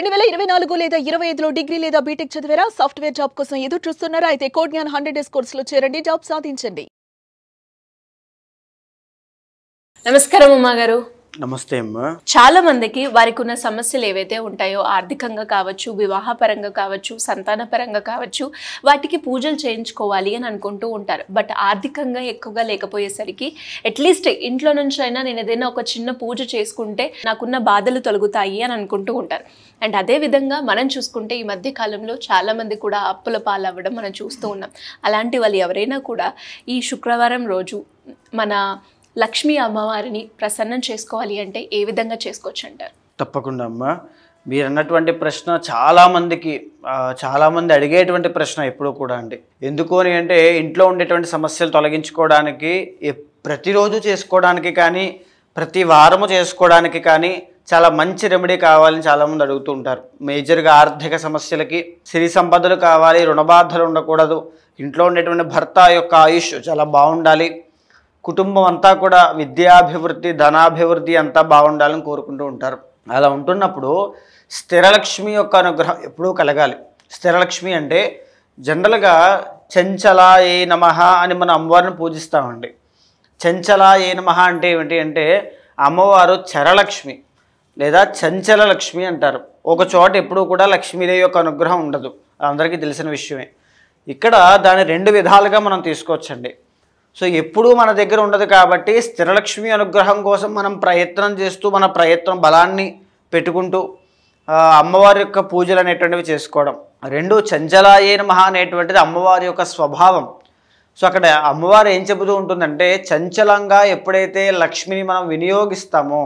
2024 లేదా 25లో డిగ్రీ లేదా బీటెక్ చదివారా? సాఫ్ట్వేర్ జాబ్ కోసం ఎదురు చూస్తున్నారా? అయితే కోడ్ జ్ఞాన్ 100 డేస్ కోర్సులో చేరండి, జాబ్ సాధించండి. నమస్కారం ఉమా గారు. నమస్తే అమ్మా. చాలా మందికి వారికి ఉన్న సమస్యలు ఏవైతే ఉంటాయో ఆర్థికంగా కావచ్చు, వివాహపరంగా కావచ్చు, సంతానపరంగా కావచ్చు, వాటికి పూజలు చేయించుకోవాలి అని అనుకుంటూ ఉంటారు. బట్ ఆర్థికంగా ఎక్కువగా లేకపోయేసరికి అట్లీస్ట్ ఇంట్లో నుంచి అయినా నేను ఏదైనా ఒక చిన్న పూజ చేసుకుంటే నాకున్న బాధలు తొలగుతాయి అని అనుకుంటూ ఉంటారు. అండ్ అదేవిధంగా మనం చూసుకుంటే ఈ మధ్య కాలంలో చాలామంది కూడా అప్పుల పాలవ్వడం మనం చూస్తూ ఉన్నాం. అలాంటి వాళ్ళు ఎవరైనా కూడా ఈ శుక్రవారం రోజు మన లక్ష్మీ అమ్మవారిని ప్రసన్నం చేసుకోవాలి అంటే ఏ విధంగా చేసుకోవచ్చు అంటారు? తప్పకుండా అమ్మా, మీరు అన్నటువంటి ప్రశ్న చాలామంది అడిగేటువంటి ప్రశ్న ఎప్పుడూ కూడా అండి. ఎందుకు అని అంటే ఇంట్లో ఉండేటువంటి సమస్యలు తొలగించుకోవడానికి ప్రతిరోజు చేసుకోవడానికి కానీ ప్రతి వారము చేసుకోవడానికి కానీ చాలా మంచి రెమెడీ కావాలని చాలామంది అడుగుతూ ఉంటారు. మేజర్గా ఆర్థిక సమస్యలకి, సిరి సంపదలు కావాలి, రుణబాధలు ఉండకూడదు, ఇంట్లో ఉండేటువంటి భర్త యొక్క ఆయుష్ చాలా బాగుండాలి, కుటుంబం అంతా కూడా విద్యాభివృద్ధి, ధనాభివృద్ధి అంతా బాగుండాలని కోరుకుంటూ ఉంటారు. అలా ఉంటున్నప్పుడు స్థిరలక్ష్మి యొక్క అనుగ్రహం ఎప్పుడూ కలగాలి. స్థిరలక్ష్మి అంటే జనరల్గా చంచలాయే నమః అని మనం అమ్మవారిని పూజిస్తామండి. చంచలాయే నమః అంటే ఏమిటి అంటే అమ్మవారు చరలక్ష్మి లేదా చంచల లక్ష్మి అంటారు. ఒక చోట ఎప్పుడూ కూడా లక్ష్మీదేవి యొక్క అనుగ్రహం ఉండదు, అందరికీ తెలిసిన విషయమే. ఇక్కడ దాన్ని రెండు విధాలుగా మనం తీసుకోవచ్చండి. సో ఎప్పుడూ మన దగ్గర ఉండదు కాబట్టి స్థిరలక్ష్మి అనుగ్రహం కోసం మనం ప్రయత్నం చేస్తూ మన ప్రయత్నం బలాన్ని పెట్టుకుంటూ అమ్మవారి యొక్క పూజలు అనేటువంటివి చేసుకోవడం. రెండు, చంచలాయే నమః అనేటువంటిది అమ్మవారి యొక్క స్వభావం. సో అక్కడ అమ్మవారు ఏం చెబుతూ ఉంటుందంటే చంచలంగా ఎప్పుడైతే లక్ష్మిని మనం వినియోగిస్తామో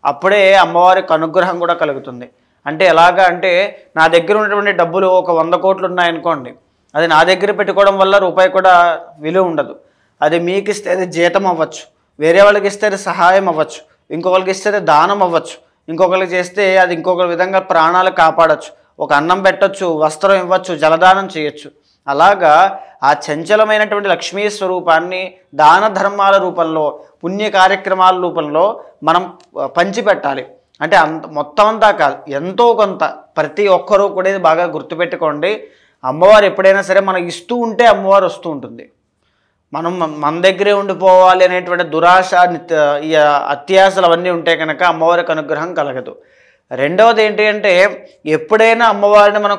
అప్పుడే అమ్మవారికి అనుగ్రహం కూడా కలుగుతుంది. అంటే ఎలాగా అంటే నా దగ్గర ఉన్నటువంటి డబ్బులు ఒక 100 కోట్లు ఉన్నాయనుకోండి, అది నా దగ్గర పెట్టుకోవడం వల్ల రూపాయి కూడా విలువ ఉండదు. అది మీకు ఇస్తే అది జీతం అవ్వచ్చు, వేరే వాళ్ళకి ఇస్తే అది సహాయం అవ్వచ్చు, ఇంకొకరికి ఇస్తే అది దానం అవ్వచ్చు, ఇంకొకరికి చేస్తే అది ఇంకొక విధంగా ప్రాణాలు కాపాడచ్చు, ఒక అన్నం పెట్టచ్చు, వస్త్రం ఇవ్వచ్చు, జలదానం చేయొచ్చు. అలాగా ఆ చంచలమైనటువంటి లక్ష్మీ స్వరూపాన్ని దాన ధర్మాల రూపంలో, పుణ్య కార్యక్రమాల రూపంలో మనం పంచిపెట్టాలి. అంటే మొత్తం అంతా కాదు, ఎంతో కొంత ప్రతి ఒక్కరూ కూడా ఇది బాగా గుర్తుపెట్టుకోండి. అమ్మవారు ఎప్పుడైనా సరే మనం ఇస్తూ ఉంటే అమ్మవారు వస్తూ ఉంటుంది. మనం మన దగ్గరే ఉండిపోవాలి అనేటువంటి దురాశ, ఈ అత్యాశలు అవన్నీ ఉంటే కనుక అమ్మవారికి అనుగ్రహం కలగదు. రెండవది ఏంటి అంటే ఎప్పుడైనా అమ్మవారిని మనం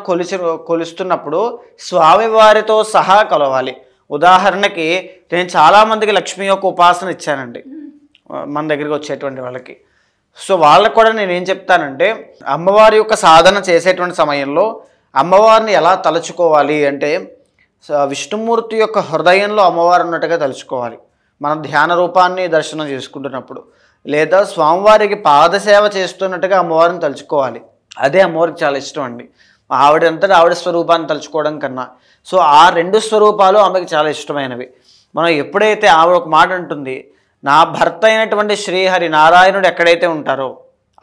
కొలుస్తున్నప్పుడు స్వామివారితో సహా కొలవాలి. ఉదాహరణకి నేను చాలామందికి లక్ష్మీ యొక్క ఉపాసన ఇచ్చానండి మన దగ్గరికి వచ్చేటువంటి వాళ్ళకి. సో వాళ్ళకు కూడా నేను ఏం చెప్తానంటే అమ్మవారి యొక్క సాధన చేసేటువంటి సమయంలో అమ్మవారిని ఎలా తలుచుకోవాలి అంటే విష్ణుమూర్తి యొక్క హృదయంలో అమ్మవారు ఉన్నట్టుగా తలుచుకోవాలి. మన ధ్యాన రూపాన్ని దర్శనం చేసుకుంటున్నప్పుడు లేదా స్వామివారికి పాదసేవ చేస్తున్నట్టుగా అమ్మవారిని తలుచుకోవాలి. అదే అమ్మవారికి చాలా ఇష్టం అండి, ఆవిడంతటా ఆవిడ స్వరూపాన్ని తలుచుకోవడం కన్నా. సో ఆ రెండు స్వరూపాలు ఆమెకి చాలా ఇష్టమైనవి. మనం ఎప్పుడైతే ఆవిడ ఒక మాట అంటుంది, నా భర్త అయినటువంటి శ్రీహరి నారాయణుడు ఎక్కడైతే ఉంటారో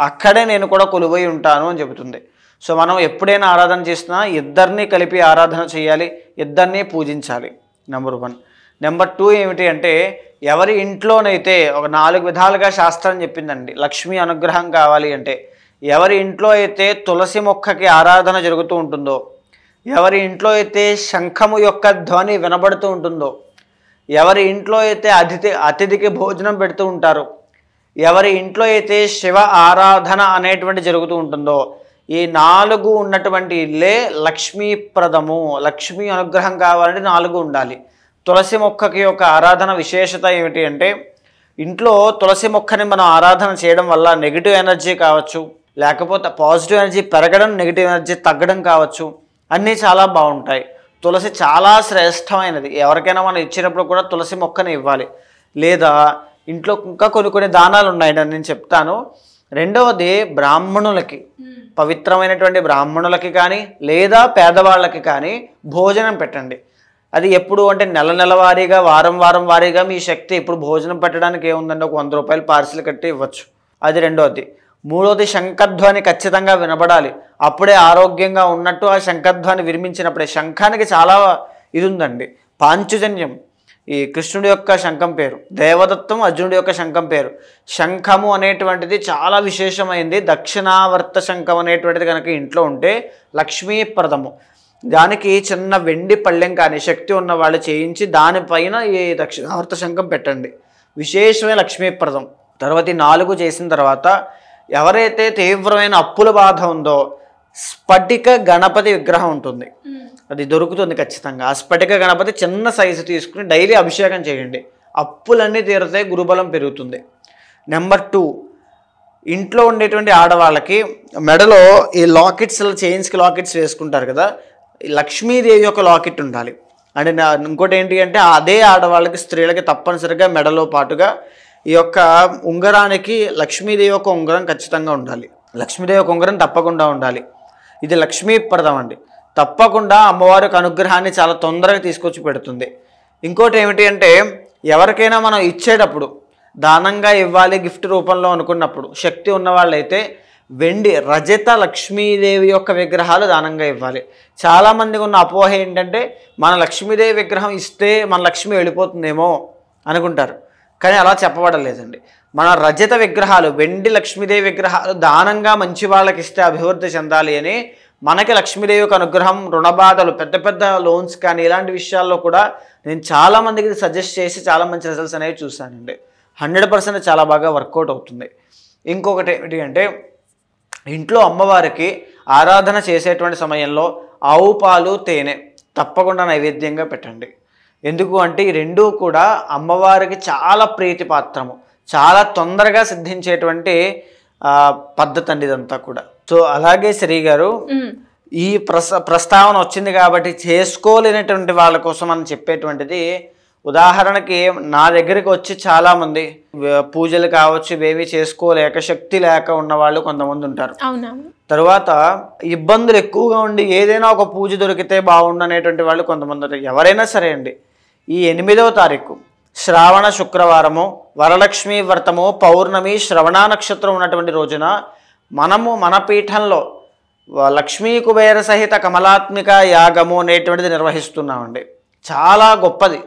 అక్కడే నేను కూడా కొలువై ఉంటాను అని చెబుతుంది. సో మనం ఎప్పుడైనా ఆరాధన చేసినా ఇద్దరినీ కలిపి ఆరాధన చేయాలి, ఇద్దరినీ పూజించాలి. నెంబర్ 1. నెంబర్ 2 ఏమిటి అంటే ఎవరి ఇంట్లోనైతే ఒక 4 విధాలుగా శాస్త్రం చెప్పిందండి లక్ష్మీ అనుగ్రహం కావాలి అంటే. ఎవరి ఇంట్లో అయితే తులసి మొక్కకి ఆరాధన జరుగుతూ ఉంటుందో, ఎవరి ఇంట్లో అయితే శంఖము యొక్క ధ్వని వినబడుతూ ఉంటుందో, ఎవరి ఇంట్లో అయితే అతిథికి భోజనం పెడుతూ ఉంటారో, ఎవరి ఇంట్లో అయితే శివ ఆరాధన అనేటువంటి జరుగుతూ ఉంటుందో, ఈ 4 ఉన్నటువంటి ఇల్లే లక్ష్మీప్రదము. లక్ష్మీ అనుగ్రహం కావాలంటే 4 ఉండాలి. తులసి మొక్కకి యొక్క ఆరాధన విశేషత ఏమిటి అంటే ఇంట్లో తులసి మొక్కని మనం ఆరాధన చేయడం వల్ల నెగిటివ్ ఎనర్జీ కావచ్చు, లేకపోతే పాజిటివ్ ఎనర్జీ పెరగడం, నెగిటివ్ ఎనర్జీ తగ్గడం కావచ్చు, అన్నీ చాలా బాగుంటాయి. తులసి చాలా శ్రేష్టమైనది. ఎవరికైనా మనం ఇచ్చినప్పుడు కూడా తులసి మొక్కని ఇవ్వాలి. లేదా ఇంట్లో ఇంకా కొన్ని దానాలు ఉన్నాయి, నేను చెప్తాను. రెండవది బ్రాహ్మణులకి, పవిత్రమైనటువంటి బ్రాహ్మణులకి కానీ లేదా పేదవాళ్ళకి కానీ భోజనం పెట్టండి. అది ఎప్పుడు అంటే నెల వారీగా, వారం వారీగా మీ శక్తి ఇప్పుడు భోజనం పెట్టడానికి ఏముందంటే ఒక 100 రూపాయలు పార్సిల్ కట్టి ఇవ్వచ్చు. అది రెండవది. మూడవది శంఖధ్వని ఖచ్చితంగా వినబడాలి. అప్పుడే ఆరోగ్యంగా ఉన్నట్టు. ఆ శంఖధ్వని వినిపించినప్పుడే, శంఖానికి చాలా ఇది ఉందండి, పాంచజన్యం. ఈ కృష్ణుడి యొక్క శంఖం పేరు, దేవదత్తం అర్జునుడి యొక్క శంఖం పేరు. శంఖము అనేటువంటిది చాలా విశేషమైంది. దక్షిణావర్త శంఖం అనేటువంటిది కనుక ఇంట్లో ఉంటే లక్ష్మీప్రదము. దానికి చిన్న వెండి పళ్ళెం కానీ శక్తి ఉన్న వాళ్ళు చేయించి దానిపైన ఈ దక్షిణావర్త శంఖం పెట్టండి, విశేషమైన లక్ష్మీప్రదం. తర్వాత ఈ 4 చేసిన తర్వాత ఎవరైతే తీవ్రమైన అప్పుల బాధ ఉందో స్ఫటిక గణపతి విగ్రహం ఉంటుంది, అది దొరుకుతుంది ఖచ్చితంగా. ఆ స్ఫటిక గణపతి చిన్న సైజు తీసుకుని డైలీ అభిషేకం చేయండి, అప్పులన్నీ తీరుతాయి, గురుబలం పెరుగుతుంది. నెంబర్ 2, ఇంట్లో ఉండేటువంటి ఆడవాళ్ళకి మెడలో ఈ లాకెట్స్, చైన్స్కి లాకెట్స్ వేసుకుంటారు కదా, లక్ష్మీదేవి యొక్క లాకెట్ ఉండాలి. అంటే ఇంకోటి ఏంటి అంటే అదే ఆడవాళ్ళకి స్త్రీలకి తప్పనిసరిగా మెడలో పాటుగా ఈ యొక్క ఉంగరానికి లక్ష్మీదేవి యొక్క ఉంగరం ఖచ్చితంగా ఉండాలి, లక్ష్మీదేవి యొక్క ఉంగరం తప్పకుండా ఉండాలి. ఇది లక్ష్మీప్రదం అండి. తప్పకుండా అమ్మవారి యొక్క అనుగ్రహాన్ని చాలా తొందరగా తీసుకొచ్చి పెడుతుంది. ఇంకోటి ఏమిటి అంటే ఎవరికైనా మనం ఇచ్చేటప్పుడు దానంగా ఇవ్వాలి గిఫ్ట్ రూపంలో అనుకున్నప్పుడు శక్తి ఉన్న వాళ్ళైతే వెండి రజత లక్ష్మీదేవి యొక్క విగ్రహాలు దానంగా ఇవ్వాలి. చాలామందికి ఉన్న అపోహ ఏంటంటే మన లక్ష్మీదేవి విగ్రహం ఇస్తే మన లక్ష్మి వెళ్ళిపోతుందేమో అనుకుంటారు, కానీ అలా చెప్పబడలేదండి. మన రజత విగ్రహాలు, వెండి లక్ష్మీదేవి విగ్రహాలు దానంగా మంచి వాళ్ళకి ఇస్తే అభివృద్ధి చెందాలి అని మనకి లక్ష్మీదేవి యొక్క అనుగ్రహం, రుణబాధలు, పెద్ద పెద్ద లోన్స్ కానీ ఇలాంటి విషయాల్లో కూడా నేను చాలామందికి సజెస్ట్ చేసి చాలా మంచి రిజల్ట్స్ అనేవి చూశానండి. 100% చాలా బాగా వర్కౌట్ అవుతుంది. ఇంకొకటి ఏంటి అంటే ఇంట్లో అమ్మవారికి ఆరాధన చేసేటువంటి సమయంలో ఆవు పాలు, తేనె తప్పకుండా నైవేద్యంగా పెట్టండి. ఎందుకు అంటే ఈ రెండూ కూడా అమ్మవారికి చాలా ప్రీతిపాత్రము, చాలా తొందరగా సిద్ధించేటువంటి పద్ధతి అండి ఇదంతా కూడా. సో అలాగే శ్రీ గారు ఈ ప్రస్తావన వచ్చింది కాబట్టి చేసుకోలేనటువంటి వాళ్ళ కోసం మనం చెప్పేటువంటిది, ఉదాహరణకి నా దగ్గరికి వచ్చి చాలామంది పూజలు కావచ్చు ఇవేవి చేసుకోలేక శక్తి లేక ఉన్న వాళ్ళు కొంతమంది ఉంటారు. తర్వాత ఇబ్బందులు ఎక్కువగా ఉండి ఏదైనా ఒక పూజ దొరికితే బాగుండు అనేటువంటి వాళ్ళు కొంతమంది ఉంటారు. ఎవరైనా సరే అండి, ఈ 8వ తారీఖు శ్రావణ శుక్రవారము, వరలక్ష్మి వ్రతము, పౌర్ణమి, శ్రవణ నక్షత్రం ఉన్నటువంటి రోజున మనము మన పీఠంలో లక్ష్మీ కుబేర సహిత కమలాత్మిక యాగము అనేటువంటిది నిర్వహిస్తున్నామండి. చాలా గొప్పది,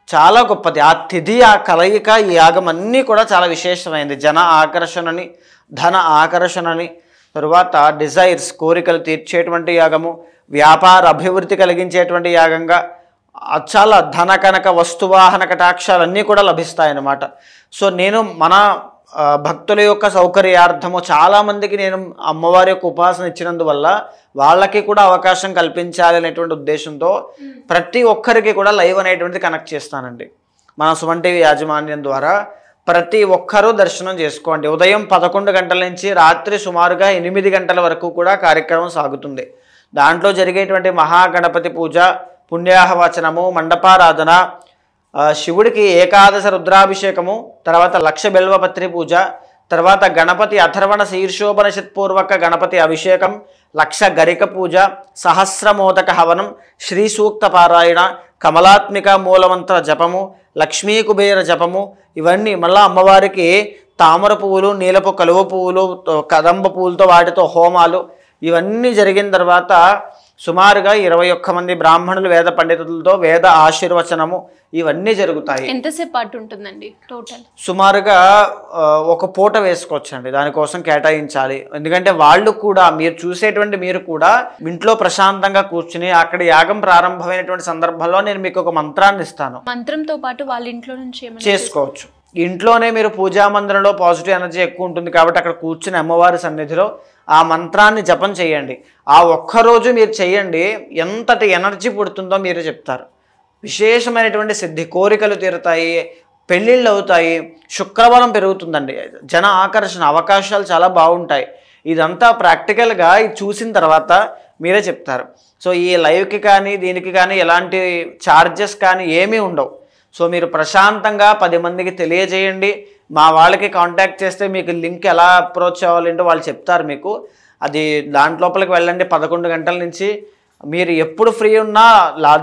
చాలా గొప్పది. ఆ తిథి, ఆ కలయిక, ఈ యాగం అన్నీ కూడా చాలా విశేషమైంది. జన ఆకర్షణని, ధన ఆకర్షణని, తరువాత డిజైర్స్, కోరికలు తీర్చేటువంటి యాగము, వ్యాపార అభివృద్ధి కలిగించేటువంటి యాగంగా చాలా ధన కనక వస్తువాహన కటాక్షాలన్నీ కూడా లభిస్తాయన్నమాట. సో నేను మన భక్తుల యొక్క సౌకర్యార్థము చాలామందికి నేను అమ్మవారి యొక్క ఉపాసన ఇచ్చినందువల్ల వాళ్ళకి కూడా అవకాశం కల్పించాలి అనేటువంటి ఉద్దేశంతో ప్రతి ఒక్కరికి కూడా లైవ్ అనేటువంటిది కనెక్ట్ చేస్తానండి. మన సుమన్ టీవీ యాజమాన్యం ద్వారా ప్రతి ఒక్కరూ దర్శనం చేసుకోండి. ఉదయం 11 గంటల నుంచి రాత్రి సుమారుగా 8 గంటల వరకు కూడా కార్యక్రమం సాగుతుంది. దాంట్లో జరిగేటువంటి మహాగణపతి పూజ, పుణ్యాహవచనము, మండపారాధన, శివుడికి ఏకాదశ రుద్రాభిషేకము, తర్వాత 1,00,000 బిల్వపత్రి పూజ, తర్వాత గణపతి అథర్వణ శీర్షోపనిషత్పూర్వక గణపతి అభిషేకం, 1,00,000 గరిక పూజ, సహస్రమోదక హవనం, శ్రీ సూక్త పారాయణ, కమలాత్మిక మూలమంత్ర జపము, లక్ష్మీ కుబేర జపము, ఇవన్నీ మళ్ళీ అమ్మవారికి తామర పువ్వులు, నీలపు కలువ పువ్వులు, కదంబ పువ్వులతో వాటితో హోమాలు, ఇవన్నీ జరిగిన తర్వాత సుమారుగా 21 మంది బ్రాహ్మణులు, వేద పండితులతో వేద ఆశీర్వచనము, ఇవన్నీ జరుగుతాయి. ఎంతసేపు పాటు ఉంటుందండి టోటల్? సుమారుగా ఒక పూట వేసుకోవచ్చండి, దానికోసం కేటాయించాలి. ఎందుకంటే వాళ్ళు కూడా, మీరు చూసేటువంటి మీరు కూడా ఇంట్లో ప్రశాంతంగా కూర్చుని అక్కడ యాగం ప్రారంభమైనటువంటి సందర్భంలో నేను మీకు ఒక మంత్రాన్ని ఇస్తాను. మంత్రంతో పాటు వాళ్ళ ఇంట్లో నుంచి చేసుకోవచ్చు. ఇంట్లోనే మీరు పూజా మందిరంలో పాజిటివ్ ఎనర్జీ ఎక్కువ ఉంటుంది కాబట్టి అక్కడ కూర్చుని అమ్మవారి సన్నిధిలో ఆ మంత్రాన్ని జపం చేయండి. ఆ ఒక్కరోజు మీరు చేయండి, ఎంతటి ఎనర్జీ పుడుతుందో మీరు చెప్తారు. విశేషమైనటువంటి సిద్ధి, కోరికలు తీరుతాయి, పెళ్ళిళ్ళు అవుతాయి, శుక్రబలం పెరుగుతుందండి, జన ఆకర్షణ అవకాశాలు చాలా బాగుంటాయి. ఇదంతా ప్రాక్టికల్గా ఇది చూసిన తర్వాత మీరే చెప్తారు. సో ఈ లైవ్కి కానీ దీనికి కానీ ఎలాంటి ఛార్జెస్ కానీ ఏమీ ఉండవు. సో మీరు ప్రశాంతంగా 10 మందికి తెలియజేయండి. మా వాళ్ళకి కాంటాక్ట్ చేస్తే మీకు లింక్ ఎలా అప్రోచ్ అవ్వాలంటే వాళ్ళు చెప్తారు మీకు. అది దాంట్లోపలికి వెళ్ళండి. 11 గంటల నుంచి మీరు ఎప్పుడు ఫ్రీ ఉన్నా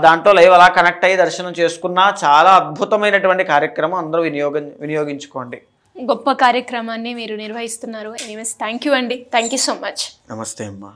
దాంట్లో లైవ్ అలా కనెక్ట్ అయ్యి దర్శనం చేసుకున్నా చాలా అద్భుతమైనటువంటి కార్యక్రమం, అందరూ వినియోగించుకోండి. గొప్ప కార్యక్రమాన్ని మీరు నిర్వహిస్తున్నారు. ఎనీవేస్ థ్యాంక్ యూ అండి, థ్యాంక్ యూ సో మచ్. నమస్తే అమ్మా.